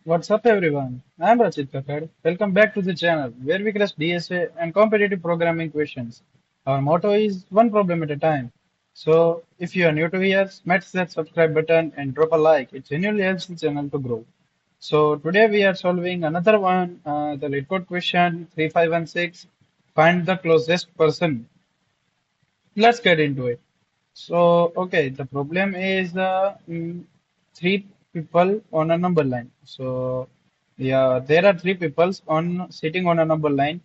What's up, everyone? I'm Rachit Kakkad. Welcome back to the channel where we crush DSA and competitive programming questions. Our motto is one problem at a time. So, if you are new to here, smash that subscribe button and drop a like. It genuinely helps the channel to grow. So, today we are solving another one, the LeetCode question 3516. Find the closest person. Let's get into it. So, okay, the problem is three people on a number line. So, yeah, there are three people on sitting on a number line.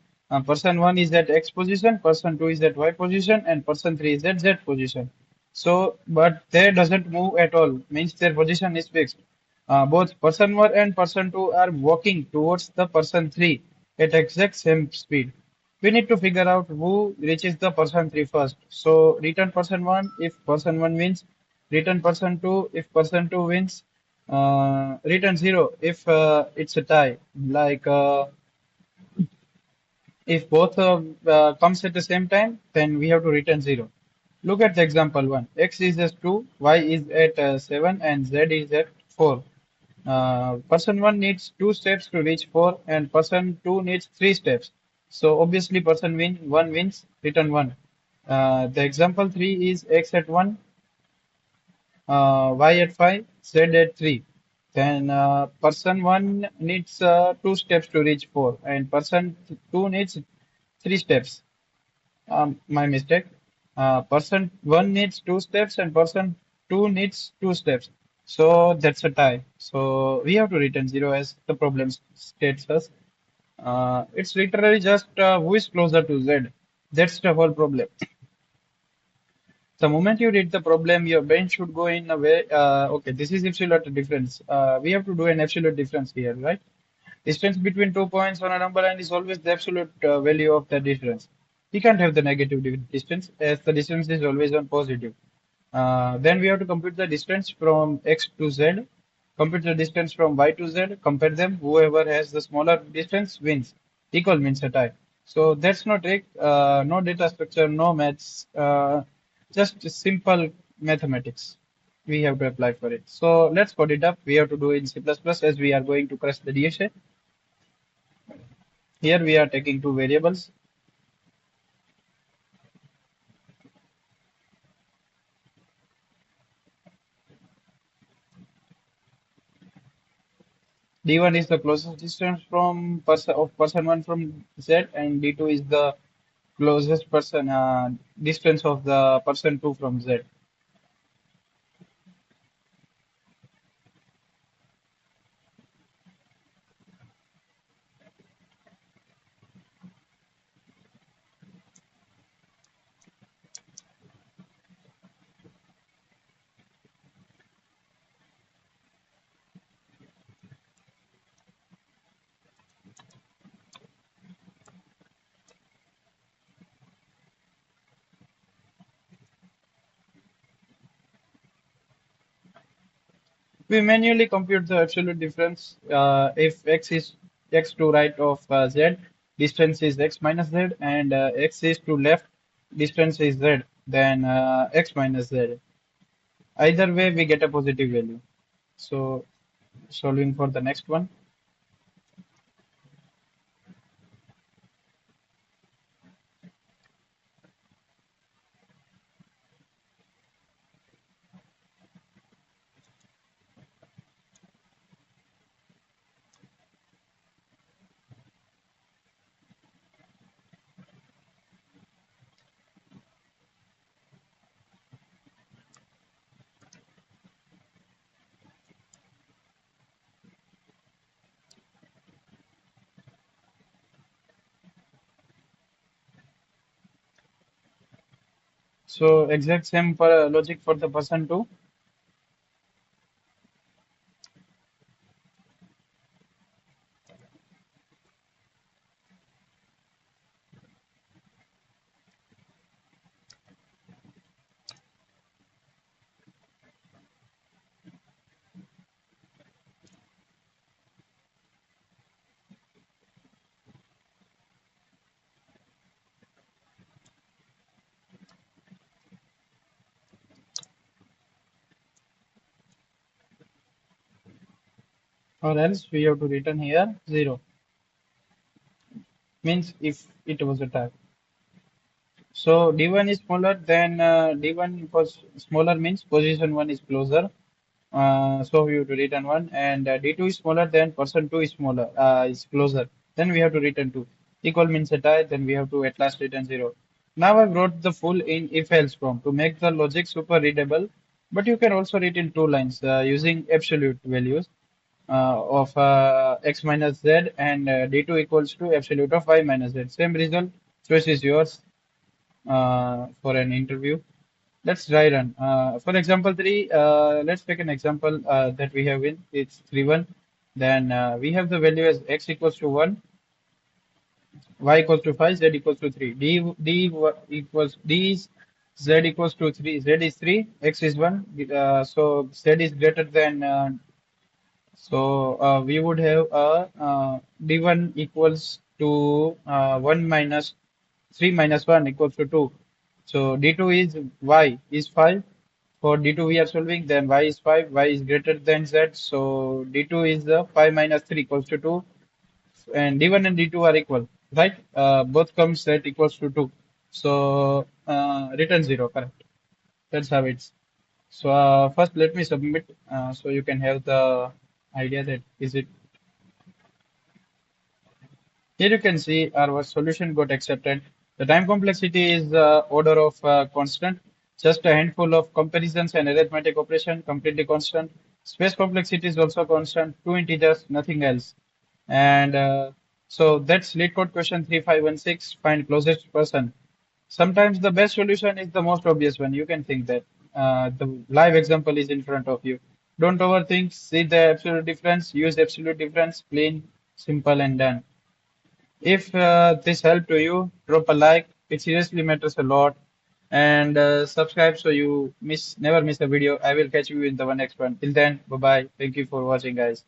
Person one is at X position, person two is at Y position, and person three is at Z position. So, but they doesn't move at all, means their position is fixed. Both person one and person two are walking towards the person three at exact same speed. We need to figure out who reaches the person three first. So return person one if person one wins, return person two if person two wins, return zero if it's a tie. Like if both comes at the same time, then we have to return zero. Look at the example one. X is at 2, Y is at 7, and Z is at 4. Person 1 needs 2 steps to reach 4, and person 2 needs 3 steps. So obviously person 1 wins, return 1. The example 3 is X at 1, Y at 5, Z at 3. Then person 1 needs 2 steps to reach 4, and person 2 needs 3 steps. My mistake. Person one needs 2 steps and person two needs 2 steps. So that's a tie. So we have to return zero as the problem states us. It's literally just who is closer to Z. That's the whole problem. The moment you read the problem, your brain should go in a way, okay, this is absolute difference. We have to do an absolute difference here, right? Distance between 2 points on a number line is always the absolute value of the difference. We can't have the negative distance as the distance is always on positive. Then we have to compute the distance from x to z, compute the distance from y to z, compare them. Whoever has the smaller distance wins. Equal means a tie. So that's no trick, no data structure, no maths, just simple mathematics. We have to apply for it. So let's code it up. We have to do it in C++ as we are going to crush the DSA. Here we are taking two variables. D1 is the closest distance from person one from Z, and D2 is the closest person distance of the person two from Z. We manually compute the absolute difference. If x is x to right of Z, distance is x minus Z, and x is to left, distance is Z, then x minus Z. Either way, we get a positive value. So solving for the next one. So exact same for logic for the person two. or else we have to return here 0, means if it was a type. So D1 is smaller, then D1 was smaller means position 1 is closer. So we have to return 1, and D2 is smaller than person 2 is smaller, is closer. Then we have to return 2. Equal means a tie, then we have to at last return 0. Now I wrote the full in if else form to make the logic super readable, but you can also read in two lines using absolute values of x minus z, and D2 equals to absolute of y minus z. Same result, choice is yours for an interview. Let's try run. For example 3, let's take an example that we have in it's 3 1. Then we have the value as x equals to 1, y equals to 5, z equals to 3. Equals d is z equals to 3. Z is 3, x is 1. So z is greater than. We would have d1 equals to 1 minus 3 minus 1 equals to 2. So d2 is y is 5. For d2 we are solving, then y is 5, y is greater than z. So d2 is 5 minus 3 equals to 2. And d1 and d2 are equal, right? Both comes z equals to 2. So return 0, correct. That's how it's. So first let me submit so you can have the idea that is it. Here you can see our solution got accepted. The time complexity is order of constant. Just a handful of comparisons and arithmetic operation completely constant. Space complexity is also constant. Two integers, nothing else. And so that's LeetCode question 3516. Find closest person. Sometimes the best solution is the most obvious one. You can think that the live example is in front of you. Don't overthink. See the absolute difference. Use absolute difference. Plain, simple, and done. If this helped to you, drop a like. It seriously matters a lot. And subscribe so you never miss a video. I will catch you in the next one. Till then, bye bye. Thank you for watching, guys.